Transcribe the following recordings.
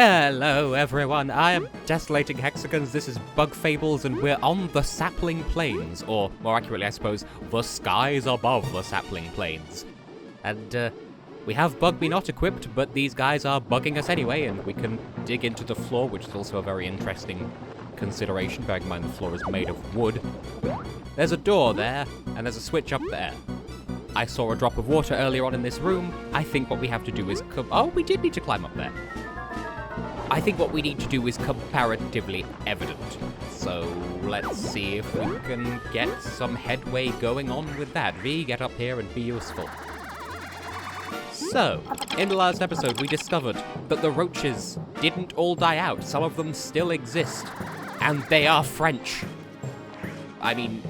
Hello everyone, I am Tessellating Hexagons, this is Bug Fables, and we're on the Sapling Plains, or more accurately I suppose, the skies above the Sapling Plains. And we have Bug Me Not equipped, but these guys are bugging us anyway, and we can dig into the floor, which is also a very interesting consideration, bearing in mind the floor is made of wood. There's a door there, and there's a switch up there. I saw a drop of water earlier on in this room. I think what we have to do is oh, we did need to climb up there. I think what we need to do is comparatively evident. So let's see if we can get some headway going on with that. V, get up here and be useful. So, in the last episode we discovered that the roaches didn't all die out. Some of them still exist. And they are French. I mean,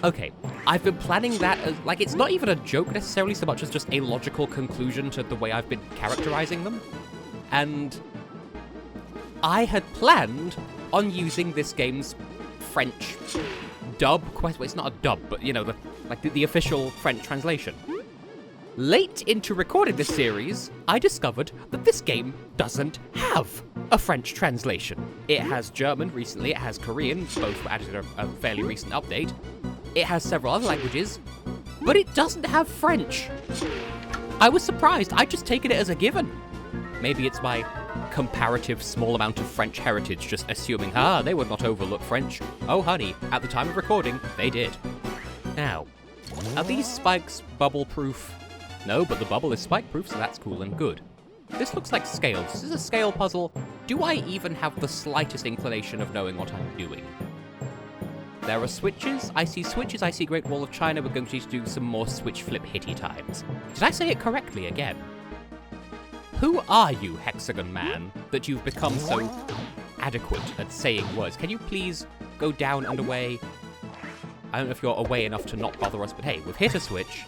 okay, I've been planning that as, like, it's not even a joke necessarily so much as just a logical conclusion to the way I've been characterizing them. And I had planned on using this game's French dub. Well, it's not a dub, but you know, the official French translation. Late into recording this series, I discovered that this game doesn't have a French translation. It has German recently, it has Korean, both were added in a fairly recent update. It has several other languages, but it doesn't have French. I was surprised, I'd just taken it as a given. Maybe it's my comparative small amount of French heritage just assuming, they would not overlook French. Oh honey, at the time of recording, they did. Now, are these spikes bubble-proof? No, but the bubble is spike-proof, so that's cool and good. This looks like scales. This is a scale puzzle. Do I even have the slightest inclination of knowing what I'm doing? There are switches. I see switches. I see Great Wall of China. We're going to need to do some more switch flip hitty times. Did I say it correctly again? Who are you, Hexagon Man, that you've become so adequate at saying words? Can you please go down and away? I don't know if you're away enough to not bother us, but hey, we've hit a switch.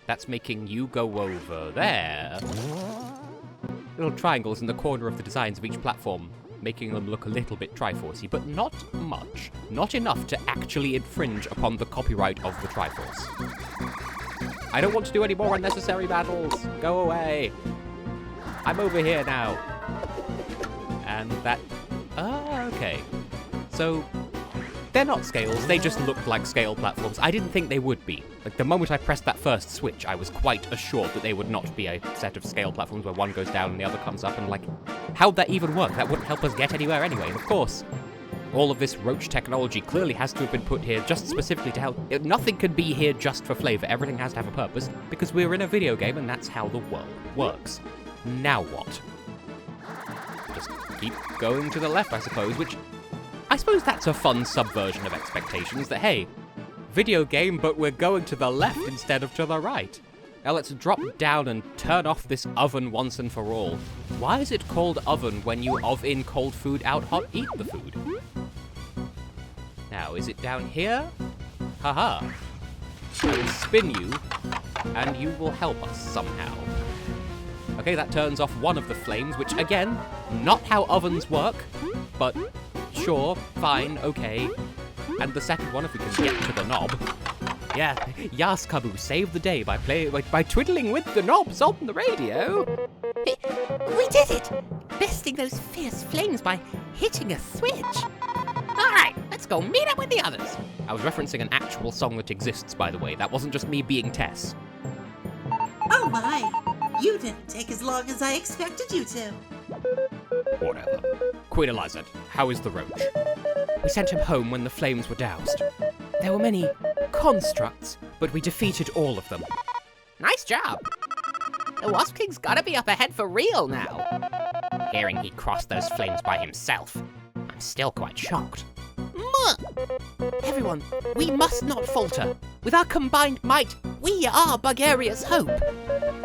That's making you go over there. Little triangles in the corner of the designs of each platform, making them look a little bit Triforce-y, but not much. Not enough to actually infringe upon the copyright of the Triforce. I don't want to do any more unnecessary battles. Go away. I'm over here now. And that... okay. So, they're not scales, they just looked like scale platforms. I didn't think they would be. Like, the moment I pressed that first switch, I was quite assured that they would not be a set of scale platforms where one goes down and the other comes up, and like, how'd that even work? That wouldn't help us get anywhere anyway. And of course, all of this roach technology clearly has to have been put here just specifically to help. Nothing can be here just for flavor. Everything has to have a purpose, because we're in a video game and that's how the world works. Now what? Just keep going to the left, I suppose, which... I suppose that's a fun subversion of expectations, that hey, video game, but we're going to the left instead of to the right. Now let's drop down and turn off this oven once and for all. Why is it called oven when you in cold food, out hot, eat the food? Now, is it down here? Haha. I will spin you, and you will help us somehow. Okay, that turns off one of the flames, which again, not how ovens work, but sure, fine, okay. And the second one, if we can get to the knob. Yeah, Yas Kabu saved the day by twiddling with the knobs on the radio. We did it! Besting those fierce flames by hitting a switch. Alright, let's go meet up with the others. I was referencing an actual song that exists, by the way. That wasn't just me being Tess. Oh my! You didn't take as long as I expected you to. Whatever. Queen Eliza, how is the roach? We sent him home when the flames were doused. There were many constructs, but we defeated all of them. Nice job. The Wasp King's gotta be up ahead for real now. Hearing he crossed those flames by himself, I'm still quite shocked. Everyone, we must not falter. With our combined might, we are Bugaria's hope.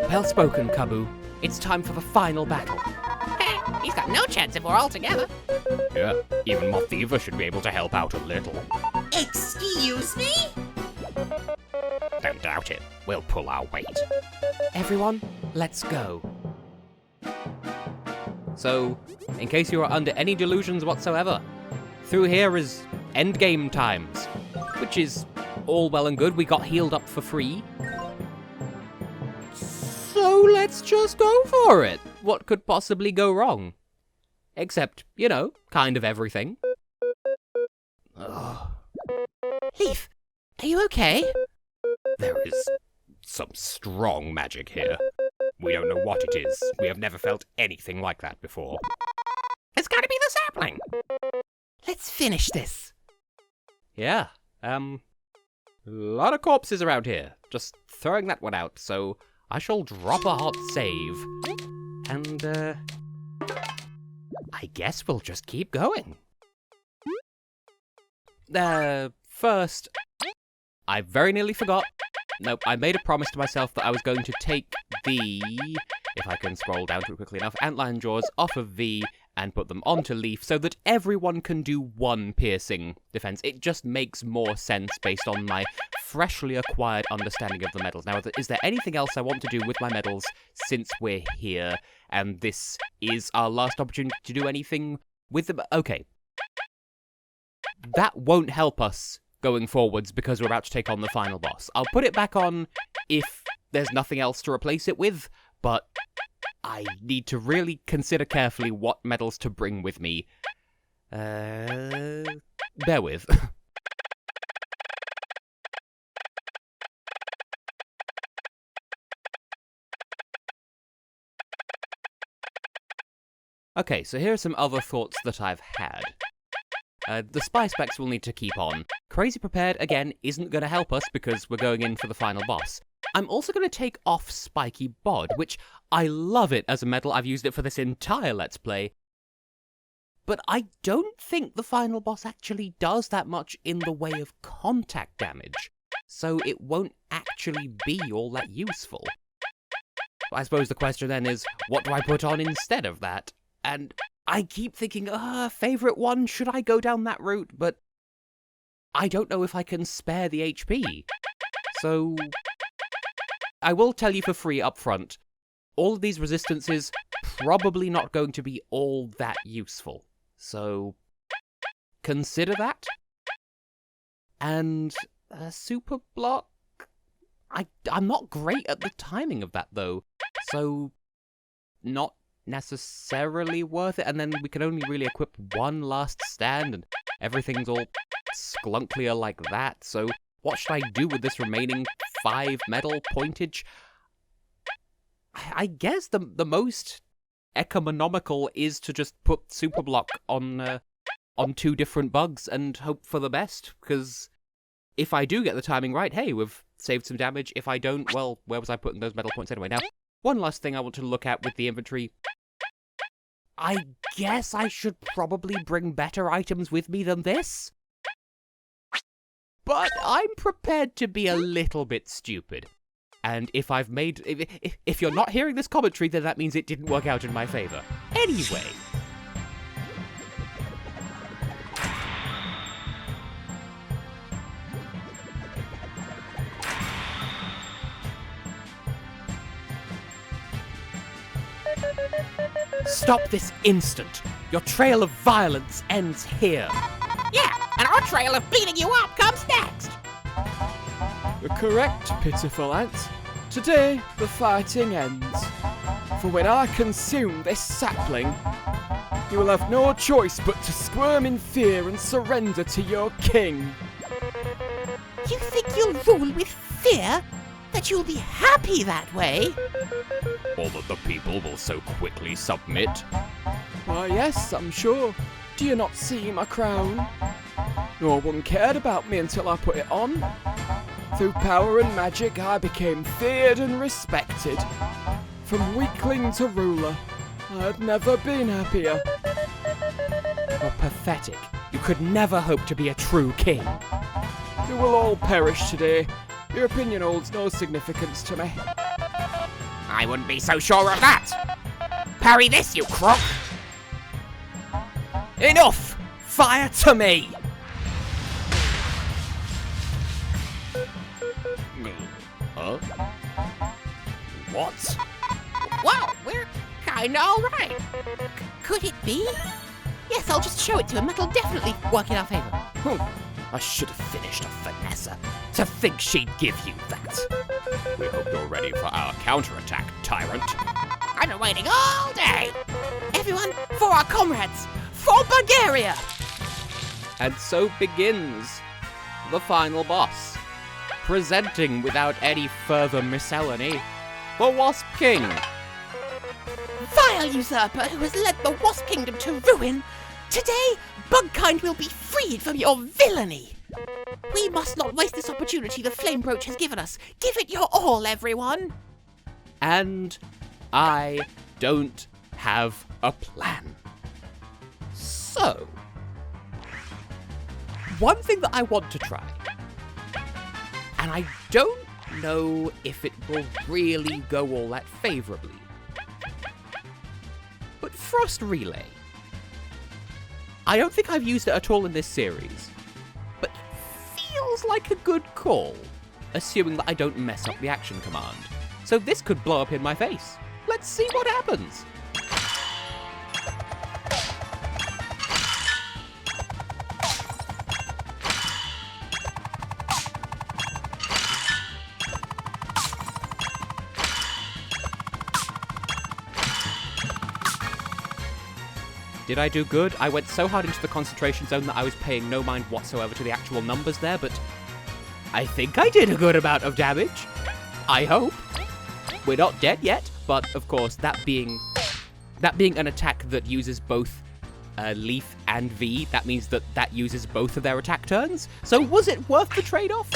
Well spoken, Kabu. It's time for the final battle. He's got no chance if we're all together. Yeah, even Mothiva should be able to help out a little. Excuse me? Don't doubt it. We'll pull our weight. Everyone, let's go. So, in case you are under any delusions whatsoever, through here is endgame times, which is all well and good. We got healed up for free. So let's just go for it. what could possibly go wrong? Except, you know, kind of everything. Ugh. Leaf, are you okay? There is some strong magic here. We don't know what it is. We have never felt anything like that before. It's gotta be the sapling. Let's finish this. Yeah, a lot of corpses around here. Just throwing that one out, so I shall drop a hot save. And, I guess we'll just keep going. First, I very nearly forgot. Nope, I made a promise to myself that I was going to take the, if I can scroll down to it quickly enough, antlion jaws off of V and put them onto Leaf so that everyone can do one piercing defense. It just makes more sense based on my freshly acquired understanding of the medals. Now, is there anything else I want to do with my medals since we're here and this is our last opportunity to do anything with them? Okay. That won't help us going forwards because we're about to take on the final boss. I'll put it back on if there's nothing else to replace it with, but I need to really consider carefully what medals to bring with me. Bear with. Okay, so here are some other thoughts that I've had. The spy specs we'll need to keep on. Crazy Prepared, again, isn't going to help us because we're going in for the final boss. I'm also going to take off Spiky Bod, which I love it as a medal. I've used it for this entire Let's Play. But I don't think the final boss actually does that much in the way of contact damage, so it won't actually be all that useful. I suppose the question then is, what do I put on instead of that? And I keep thinking, favourite one, should I go down that route? But I don't know if I can spare the HP. So I will tell you for free up front, all of these resistances probably not going to be all that useful. So consider that. And super block, I'm not great at the timing of that though. So not necessarily worth it, and then we can only really equip one last stand and everything's all sklunklier like that, so what should I do with this remaining 5 medal pointage? I guess the most economical is to just put super block on 2 different bugs and hope for the best, because if I do get the timing right, hey, we've saved some damage. If I don't, well, where was I putting those medal points anyway? Now, one last thing I want to look at with the inventory. I guess I should probably bring better items with me than this. But I'm prepared to be a little bit stupid. And if I've made... If you're not hearing this commentary, then that means it didn't work out in my favour. Anyway. Stop this instant! Your trail of violence ends here. Yeah, and our trail of beating you up comes next. Correct, pitiful ant. Today, the fighting ends. For when I consume this sapling, you will have no choice but to squirm in fear and surrender to your king. You think you'll rule with fear? That you'll be happy that way? Or that the people will so quickly submit? Why, yes, I'm sure. Do you not see my crown? No one cared about me until I put it on. Through power and magic, I became feared and respected. From weakling to ruler, I had never been happier. You're pathetic. You could never hope to be a true king. You will all perish today. Your opinion holds no significance to me. I wouldn't be so sure of that. Parry this, you crook. Enough! Fire to me! Huh? What? Well, we're kinda alright. Could it be? Yes, I'll just show it to him. That'll definitely work in our favour. I should have finished off Vanessa. To think she'd give you that. We hope you're ready for our counterattack, tyrant. I've been waiting all day. Everyone, for our comrades, for Bulgaria. And so begins the final boss, presenting without any further miscellany, the Wasp King. Vile usurper who has led the Wasp Kingdom to ruin, today Bugkind will be freed from your villainy. We must not waste this opportunity the Flame Brooch has given us. Give it your all, everyone. And I don't have a plan. So, one thing that I want to try, and I don't know if it will really go all that favourably, but Frost Relay. I don't think I've used it at all in this series, but feels like a good call, assuming that I don't mess up the action command. So this could blow up in my face. Let's see what happens. Did I do good? I went so hard into the concentration zone that I was paying no mind whatsoever to the actual numbers there, but I think I did a good amount of damage. I hope. We're not dead yet, but of course, that being an attack that uses both Leaf and V, that means that uses both of their attack turns. So was it worth the trade-off?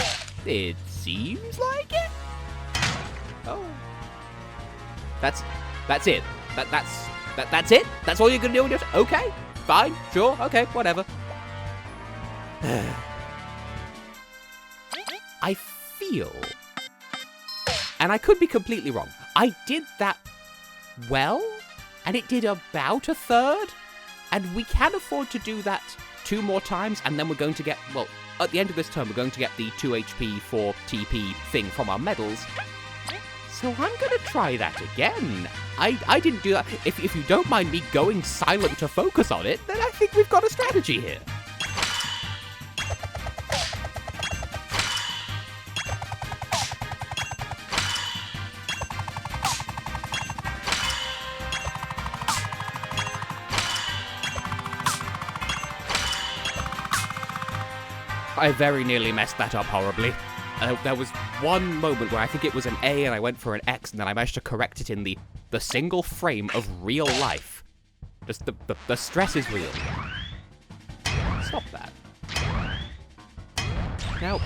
It seems like it. Oh. That's it. That's it? That's all you're gonna do with it? Okay, fine, sure, okay, whatever. I feel, and I could be completely wrong, I did that well, and it did about a third, and we can afford to do that 2 more times, and then we're going to get, well, at the end of this turn, we're going to get the 2 HP, 4 TP thing from our medals. So I'm gonna try that again. I didn't do that. If you don't mind me going silent to focus on it, then I think we've got a strategy here. I very nearly messed that up horribly. There was one moment where I think it was an A and I went for an X, and then I managed to correct it in the single frame of real life. Just the stress is real. Stop that. Now,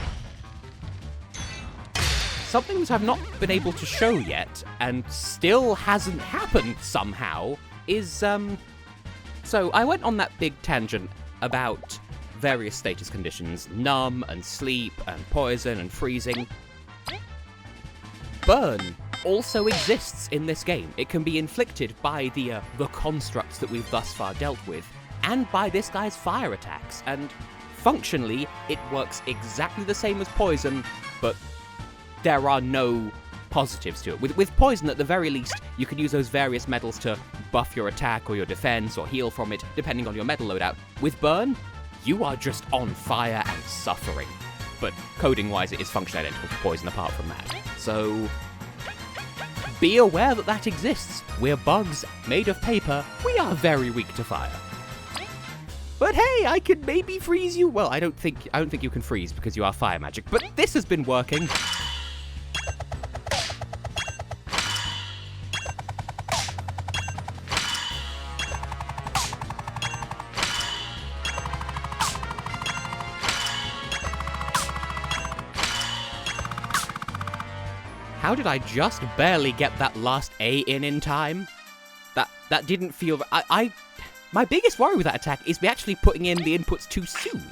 something that I've not been able to show yet, and still hasn't happened somehow, is, so I went on that big tangent about various status conditions, numb and sleep and poison and freezing. Burn also exists in this game. It can be inflicted by the constructs that we've thus far dealt with, and by this guy's fire attacks, and functionally it works exactly the same as poison, but there are no positives to it. With poison, at the very least, you can use those various medals to buff your attack or your defense or heal from it, depending on your medal loadout. With burn, you are just on fire and suffering. But coding-wise, it is functionally identical to poison apart from that. So, be aware that that exists. We're bugs made of paper. We are very weak to fire. But hey, I can maybe freeze you. Well, I don't think you can freeze because you are fire magic. But this has been working. How did I just barely get that last A in time? That didn't feel... My biggest worry with that attack is me actually putting in the inputs too soon.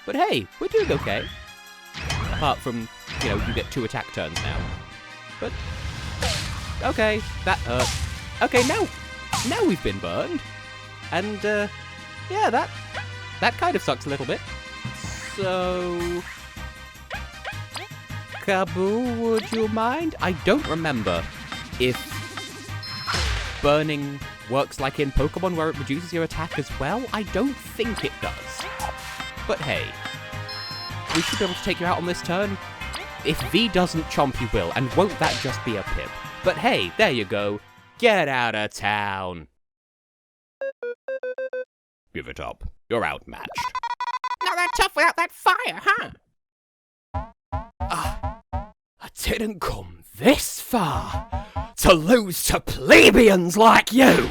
But hey, we're doing okay. Apart from, you know, you get 2 attack turns now. But, okay, that hurt. Okay, now we've been burned. And, yeah, that kind of sucks a little bit. So... Kaboo, would you mind? I don't remember if burning works like in Pokemon where it reduces your attack as well. I don't think it does. But hey, we should be able to take you out on this turn. If V doesn't chomp, you will, and won't that just be a pip? But hey, there you go. Get out of town. Give it up. You're outmatched. Not that tough without that fire, huh? I didn't come this far to lose to plebeians like you!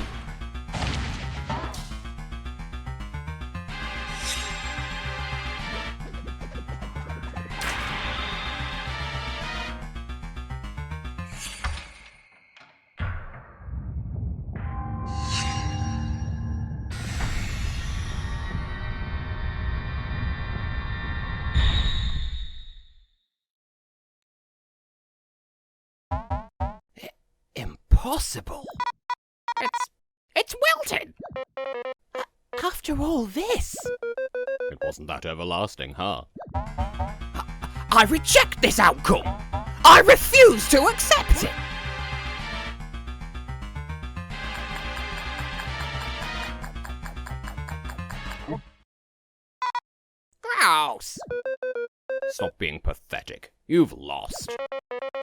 Impossible. It's wilted! After all this, It wasn't that everlasting, huh? I reject this outcome! I refuse to accept it! Grouse! Stop being pathetic. You've lost.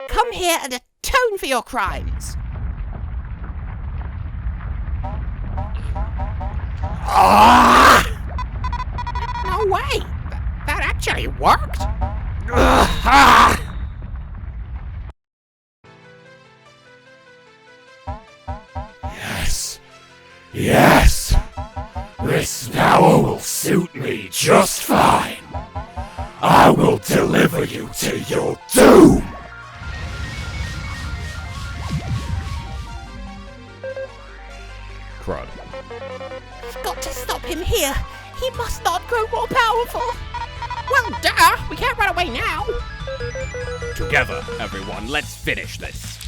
Come here and atone for your crimes! No way! That actually worked! Yes. Yes. This power will suit me just fine. I will deliver you to your doom. Crud. I've got to stop him here. He must not grow more powerful. Well, duh! We can't run away now. Together, everyone, let's finish this.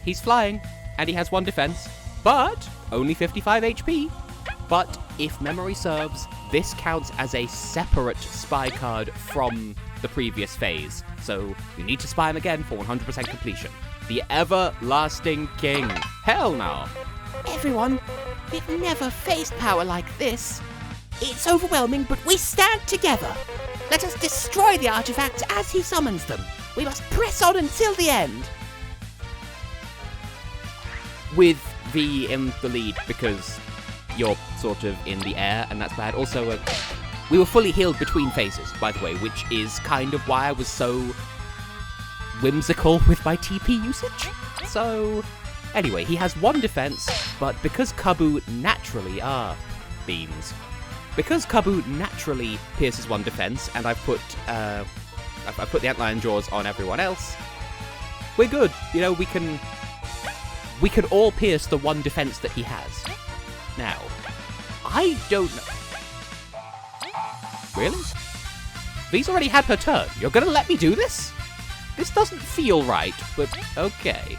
He's flying, and he has 1 defense, but only 55 HP. But if memory serves, this counts as a separate spy card from the previous phase. So you need to spy him again for 100% completion. The Everlasting King. Hell no. Everyone, we've never faced power like this. It's overwhelming, but we stand together. Let us destroy the artifacts as he summons them. We must press on until the end. With V in the lead, because you're sort of in the air, and that's bad. Also, we were fully healed between phases, by the way, which is kind of why I was so whimsical with my TP usage. So, anyway, he has 1 defense, but because Kabu naturally beams. Because Kabu naturally pierces 1 defense, and I've put the Antlion Jaws on everyone else, we're good. You know, we can all pierce the 1 defense that he has. Now, I don't know. Really? V's already had her turn. You're gonna let me do this? This doesn't feel right, but okay.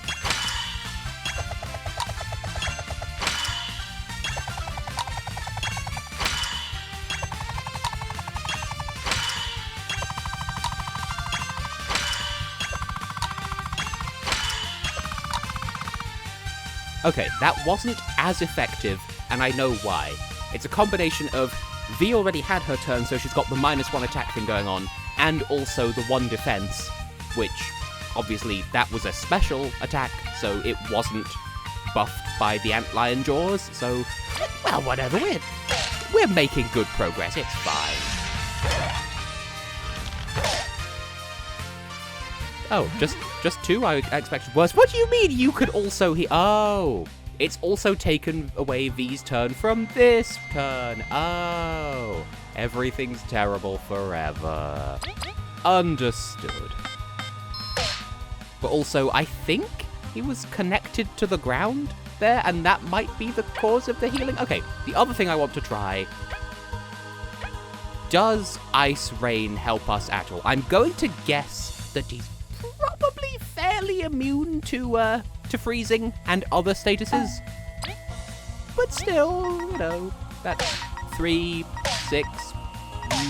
Okay, that wasn't as effective, and I know why. It's a combination of V already had her turn, so she's got the -1 attack thing going on, and also the 1 defense, which, obviously, that was a special attack, so it wasn't buffed by the Antlion Jaws, so, well, whatever, we're making good progress, it's fine. Oh, just 2? I expected worse. What do you mean you could also Oh, it's also taken away V's turn from this turn. Oh, everything's terrible forever. Understood. But also, I think he was connected to the ground there, and that might be the cause of the healing. Okay, the other thing I want to try. Does Ice Rain help us at all? I'm going to guess that he's probably fairly immune to freezing and other statuses. But still, you know, that's 3, 6,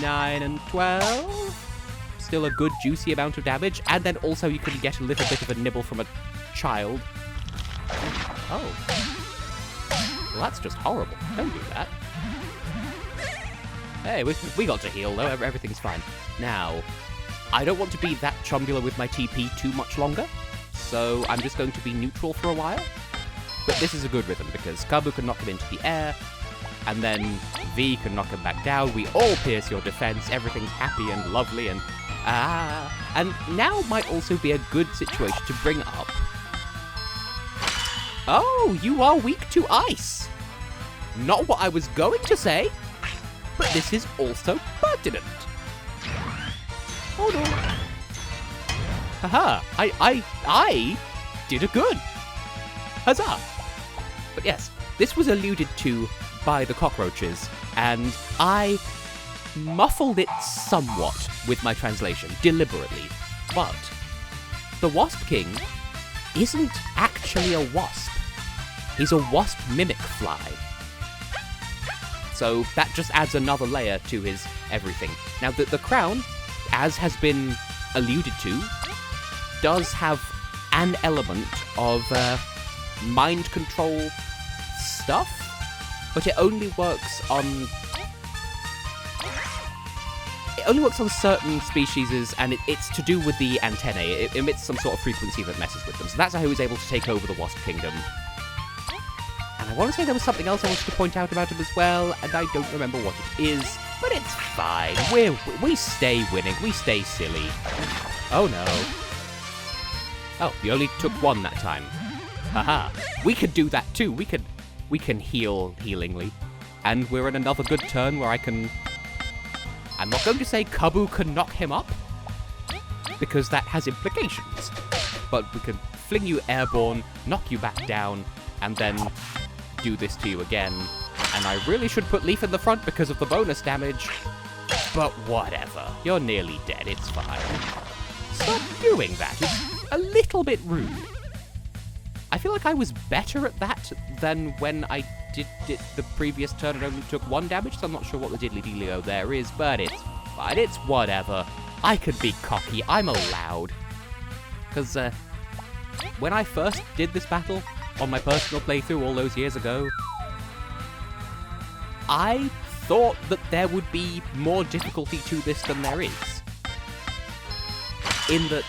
9, and 12. Still a good juicy amount of damage. And then also you can get a little bit of a nibble from a child. Oh. Well, that's just horrible. Don't do that. Hey, we got to heal, though. Everything's fine. Now, I don't want to be that chumbular with my TP too much longer. so I'm just going to be neutral for a while. But this is a good rhythm, because Kabu can knock him into the air, and then V can knock him back down. We all pierce your defense, everything's happy and lovely, and and now might also be a good situation to bring up. Oh, you are weak to ice! Not what I was going to say, but this is also pertinent. Oh no. Haha, I did a good. Huzzah! But yes, this was alluded to by the cockroaches, and I muffled it somewhat with my translation, deliberately. But the Wasp King isn't actually a wasp. He's a wasp mimic fly. So that just adds another layer to his everything. Now, the crown, as has been alluded to, does have an element of mind control stuff, but it only works on certain species, and it's to do with the antennae. It emits some sort of frequency that messes with them. So that's how he was able to take over the Wasp Kingdom. And I want to say there was something else I wanted to point out about him as well, and I don't remember what it is, but it's fine. We stay winning. We stay silly. Oh no. Oh, you only took one that time. Haha. We could do that too. We can heal healingly. And we're in another good turn where I'm not going to say Kabu can knock him up, because that has implications. But we can fling you airborne, knock you back down, and then do this to you again. And I really should put Leaf in the front because of the bonus damage. But whatever. You're nearly dead. It's fine. Stop doing that. It's a little bit rude. I feel like I was better at that than when I did it the previous turn and only took 1 damage, so I'm not sure what the diddly-dealio there is, but it's fine. It's whatever. I could be cocky. I'm allowed. Because when I first did this battle on my personal playthrough all those years ago, I thought that there would be more difficulty to this than there is. In that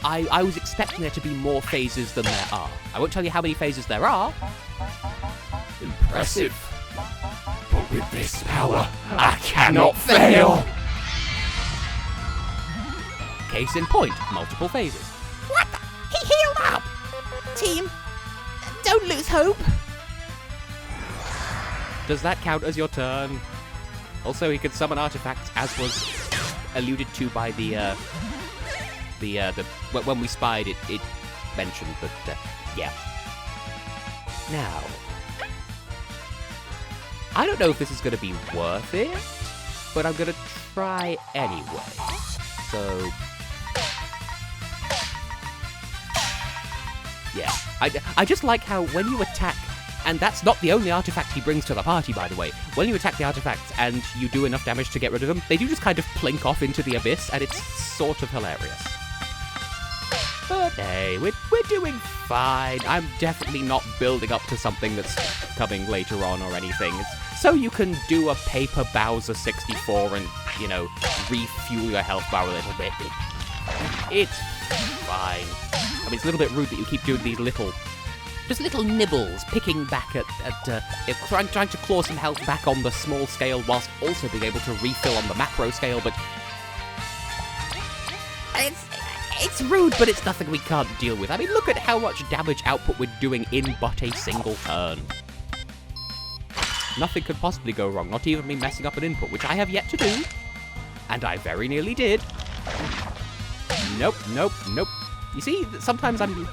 I was expecting there to be more phases than there are. I won't tell you how many phases there are. Impressive. But with this power, I cannot fail. Case in point, multiple phases. What the? He healed up! Team, don't lose hope. Does that count as your turn? Also, he could summon artifacts, as was alluded to by when we spied it, it mentioned, but yeah. Now, I don't know if this is going to be worth it, but I'm going to try anyway. So, yeah. I just like how when you attack, and that's not the only artifact he brings to the party, by the way. When you attack the artifacts and you do enough damage to get rid of them, they do just kind of plink off into the abyss, and it's sort of hilarious. But hey, we're doing fine. I'm definitely not building up to something that's coming later on or anything. It's so you can do a paper Bowser 64 and, you know, refuel your health bar a little bit. It's fine. I mean, it's a little bit rude that you keep doing these little nibbles, picking back at trying to claw some health back on the small scale whilst also being able to refill on the macro scale, but it's rude, but it's nothing we can't deal with. I mean, look at how much damage output we're doing in but a single turn. Nothing could possibly go wrong, not even me messing up an input, which I have yet to do, and I very nearly did. Nope. You see, sometimes I'm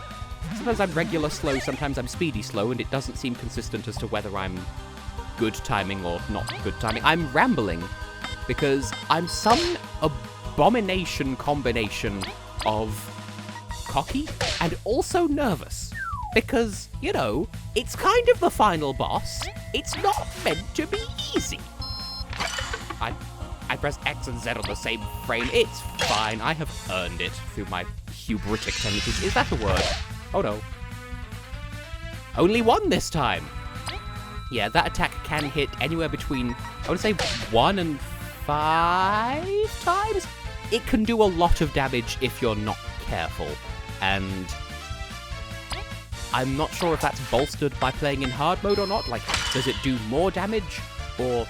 regular slow, sometimes I'm speedy slow, and it doesn't seem consistent as to whether I'm good timing or not good timing. I'm rambling because I'm some abomination combination of cocky and also nervous. Because, you know, it's kind of the final boss. It's not meant to be easy. I press X and Z on the same frame. It's fine. I have earned it through my hubritic tendencies. Is that a word? Oh no. Only 1 this time. Yeah, that attack can hit anywhere between, I would say, 1 and 5 times. It can do a lot of damage if you're not careful. and I'm not sure if that's bolstered by playing in hard mode or not. Like, does it do more damage, or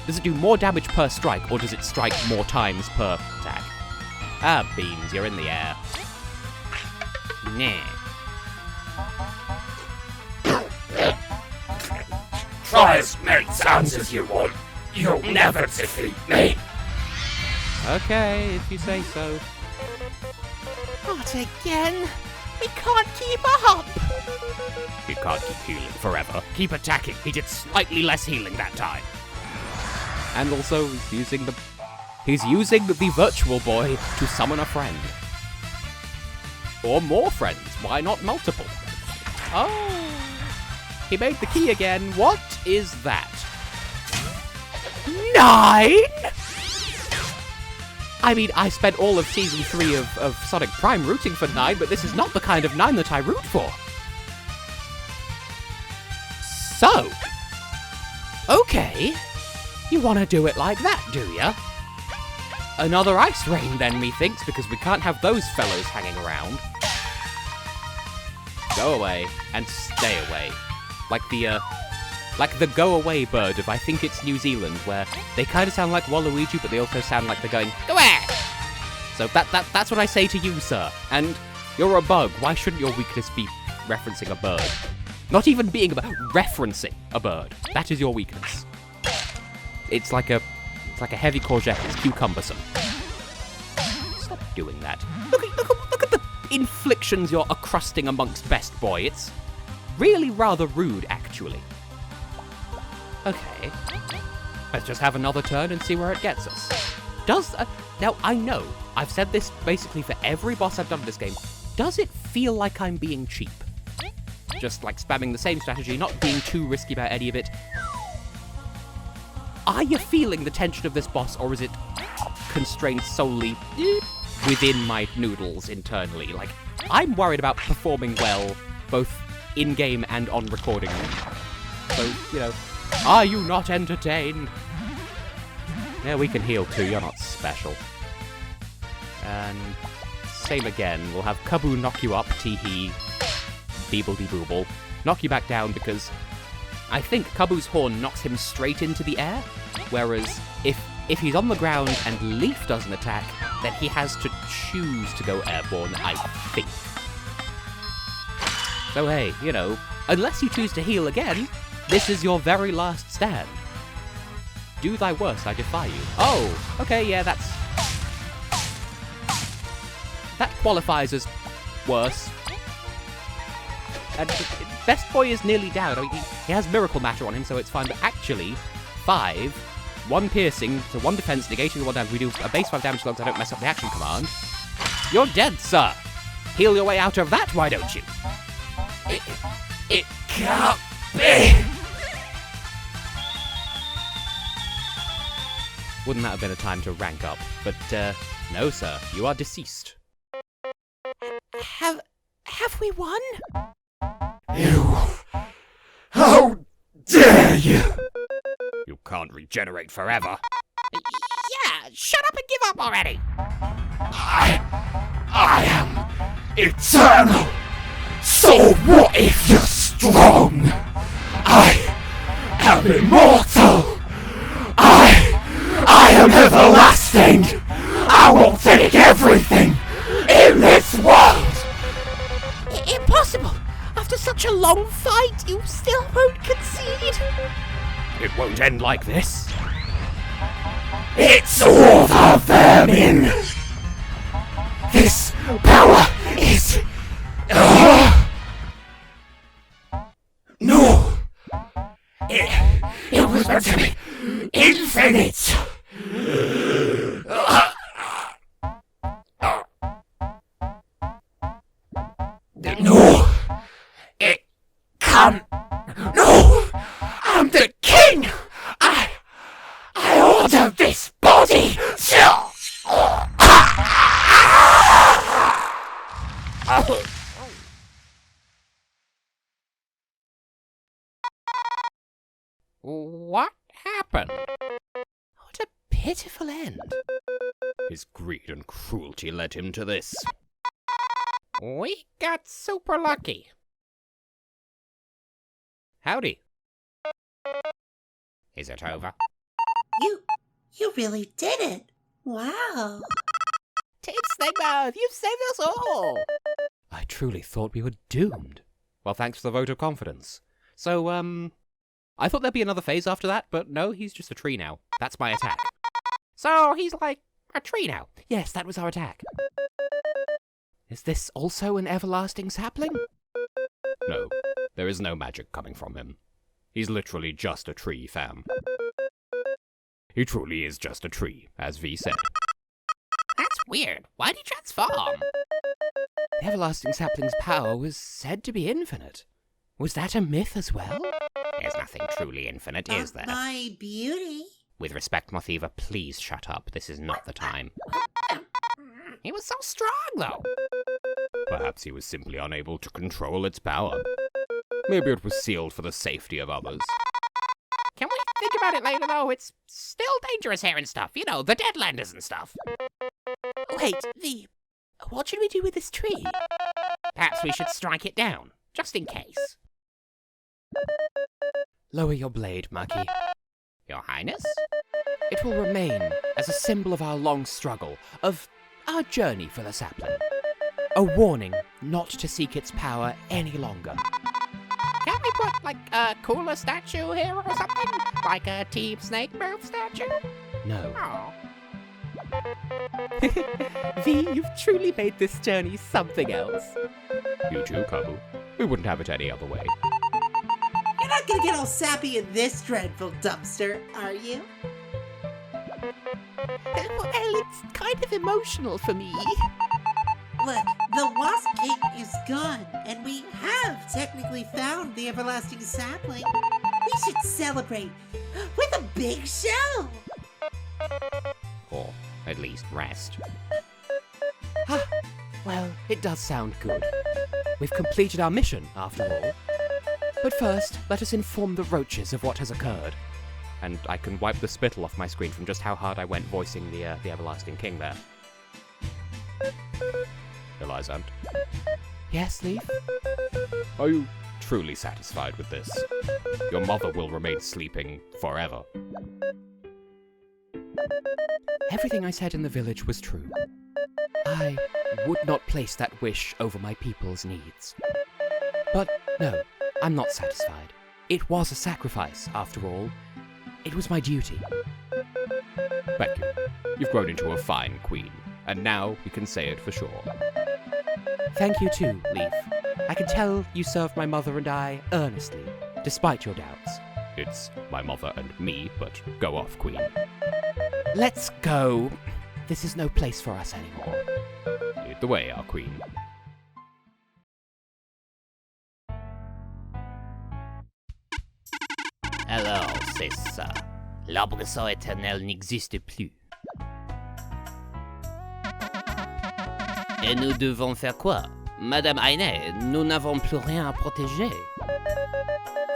does it do more damage per strike, or does it strike more times per attack? Ah, beans, you're in the air. Nah. Try as many times as you want. You'll never defeat me. Okay, if you say so. Not again. We can't keep up. He can't keep healing forever. Keep attacking. He did slightly less healing that time. And also, he's using the virtual boy to summon a friend. Or more friends. Why not multiple? Oh, he made the key again. What is that? 9? I mean, I spent all of Season 3 of Sonic Prime rooting for 9, but this is not the kind of 9 that I root for. So, okay, you want to do it like that, do ya? Another Ice Rain then, methinks, because we can't have those fellows hanging around. Go away, and stay away. Like the go away bird of, I think it's New Zealand, where they kind of sound like Waluigi, but they also sound like they're going, go away! So that's what I say to you, sir. And you're a bug. Why shouldn't your weakness be referencing a bird? Not even being a bird, referencing a bird. That is your weakness. It's like a heavy courgette. It's cucumbersome. Stop doing that. Look at the inflictions you're accrusting amongst Best Boy. It's really rather rude, actually. Okay, let's just have another turn and see where it gets us. Now, I know, I've said this basically for every boss I've done in this game, does it feel like I'm being cheap? Just like spamming the same strategy, not being too risky about any of it. Are you feeling the tension of this boss, or is it constrained solely within my noodles internally? Like, I'm worried about performing well, both in-game and on recording. So, you know, are you not entertained? Yeah, we can heal too, you're not special. And same again, we'll have Kabu knock you up, tee-hee, beeble-de-booble. Knock you back down because I think Kabu's horn knocks him straight into the air, whereas if he's on the ground and Leaf doesn't attack, then he has to choose to go airborne, I think. So hey, you know, unless you choose to heal again, this is your very last stand. Do thy worst, I defy you. Oh, okay, yeah, that qualifies as worse. And Best Boy is nearly down. I mean, he has Miracle Matter on him, so it's fine. But actually, 5, 1 piercing, so 1 defense, negating the 1 damage. We do a base 5 damage as long as I don't mess up the action command. You're dead, sir. Heal your way out of that, why don't you? It can't be. Wouldn't that have been a time to rank up? But, no, sir. You are deceased. Have we won? You. How dare you? You can't regenerate forever. Yeah, shut up and give up already. I am eternal. So what if you're strong? I am immortal. I am everlasting. I will take everything in this world. Impossible. After such a long fight, you still won't concede. It won't end like this. It's all the vermin. This power is... No. It was meant to be infinite. No. It can't. No. I'm the king. I order this body. What happened? What a pitiful end. His greed and cruelty led him to this. We got super lucky. Howdy. Is it over? You really did it. Wow. Snake, you've saved us all! I truly thought we were doomed. Well, thanks for the vote of confidence. So, I thought there'd be another phase after that, but no, he's just a tree now. That's my attack. So, he's like a tree now. Yes, that was our attack. Is this also an everlasting sapling? No, there is no magic coming from him. He's literally just a tree, fam. He truly is just a tree, as V said. That's weird. Why'd he transform? The everlasting sapling's power was said to be infinite. Was that a myth as well? There's nothing truly infinite, is there? My beauty. With respect, Mothiva, please shut up. This is not the time. He was so strong, though. Perhaps he was simply unable to control its power. Maybe it was sealed for the safety of others. Can we think about it later, though? It's still dangerous here and stuff. You know, the Deadlanders and stuff. Wait, what should we do with this tree? Perhaps we should strike it down, just in case. Lower your blade, Maki. Your Highness? It will remain as a symbol of our long struggle, of our journey for the sapling. A warning not to seek its power any longer. Can't we put, like, a cooler statue here or something? Like a Team Snake Move statue? No. Oh. V, you've truly made this journey something else. You too, Kabu. We wouldn't have it any other way. You're not gonna get all sappy in this dreadful dumpster, are you? Well, it's kind of emotional for me. Look, the Wasp King is gone, and we have technically found the everlasting sapling. We should celebrate with a big show. Or at least rest. Well, it does sound good. We've completed our mission, after all. But first, let us inform the roaches of what has occurred. And I can wipe the spittle off my screen from just how hard I went voicing the Everlasting King there. Elizant. Yes, Leaf? Are you truly satisfied with this? Your mother will remain sleeping forever. Everything I said in the village was true. I would not place that wish over my people's needs. But no, I'm not satisfied. It was a sacrifice, after all. It was my duty. Thank you. You've grown into a fine queen, and now we can say it for sure. Thank you too, Leaf. I can tell you served my mother and I earnestly, despite your doubts. It's my mother and me, but go off, queen. Let's go. This is no place for us anymore. Lead the way, our queen. Alors, c'est ça. L'arbre sang éternel n'existe plus. Et nous devons faire quoi? Madame Aine, nous n'avons plus rien à protéger.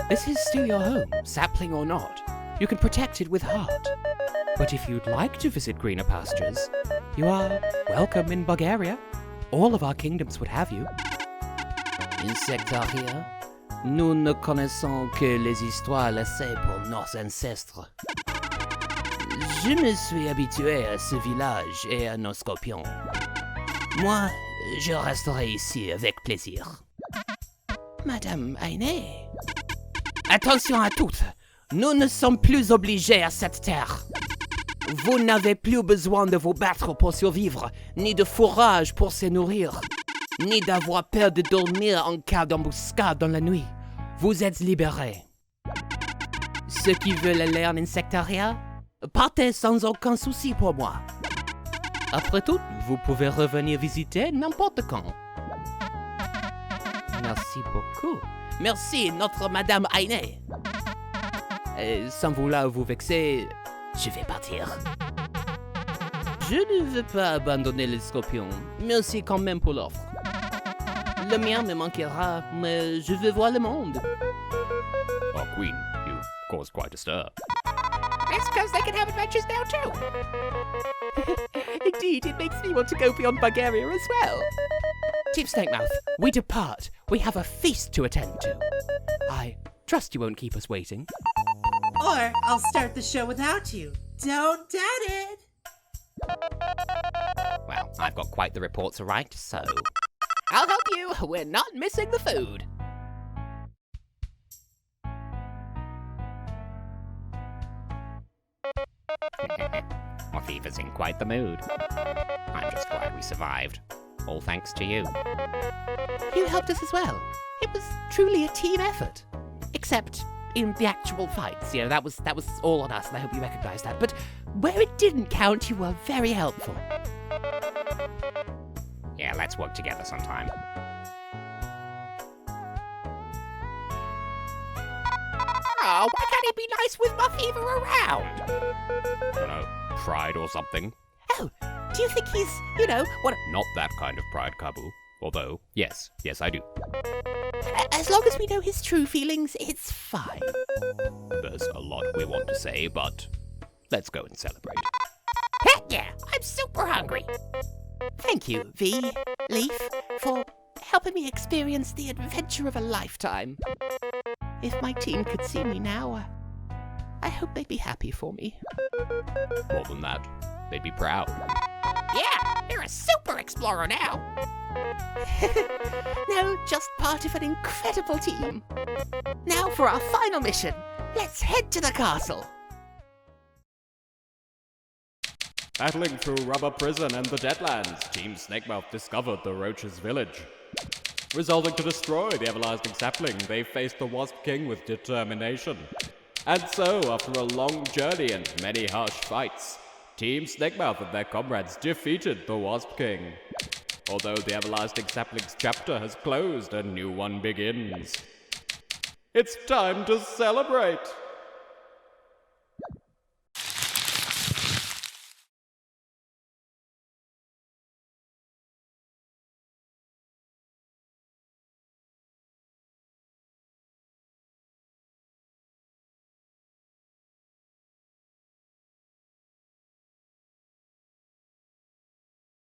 This is still your home, sapling or not. You can protect it with heart. But if you'd like to visit greener pastures, you are welcome in Bulgaria. All of our kingdoms would have you. Insectaria? Nous ne connaissons que les histoires laissées pour nos ancêtres. Je me suis habitué à ce village et à nos scorpions. Moi, je resterai ici avec plaisir. Madame Aine. Attention à toutes! Nous ne sommes plus obligés à cette terre. Vous n'avez plus besoin de vous battre pour survivre, ni de fourrage pour se nourrir, ni d'avoir peur de dormir en cas d'embuscade dans la nuit. Vous êtes libérés. Ceux qui veulent aller en insectaria, partez sans aucun souci pour moi. Après tout, vous pouvez revenir visiter n'importe quand. Merci beaucoup. Merci, notre Madame Aine. Sans vouloir vous vexer, je vais partir. Je ne veux pas abandonner les scorpions. Merci quand même pour l'offre. Le mien me manquera, mais je veux voir le monde. Oh, queen, you've caused quite a stir. It's because they can have adventures now too. Indeed, it makes me want to go beyond Bulgaria as well. Team Snatemouth, we depart. We have a feast to attend to. I trust you won't keep us waiting. Or I'll start the show without you. Don't doubt it. Well, I've got quite the report to write, so... I'll help you. We're not missing the food. Mothiever's in quite the mood. I'm just glad we survived. All thanks to you. You helped us as well. It was truly a team effort. Except in the actual fights. You know, that was all on us, and I hope you recognize that. But where it didn't count, you were very helpful. Yeah, let's work together sometime. Oh, why can't he be nice with Mothiever around? I don't know, pride or something? Oh, do you think he's, what... Not that kind of pride, Kabu. Although, yes, I do. As long as we know his true feelings, it's fine. There's a lot we want to say, but let's go and celebrate. Heck yeah, I'm super hungry. Thank you, V, Leaf, for helping me experience the adventure of a lifetime. If my team could see me now, I hope they'd be happy for me. More than that, they'd be proud. Yeah, you're a super explorer now. No, just part of an incredible team. Now for our final mission. Let's head to the castle. Battling through Rubber Prison and the Deadlands, Team Snatemouth discovered the Roach's village. Resolving to destroy the everlasting sapling, they faced the Wasp King with determination. And so, after a long journey and many harsh fights, Team Snatemouth and their comrades defeated the Wasp King. Although the everlasting sapling's chapter has closed, a new one begins. It's time to celebrate!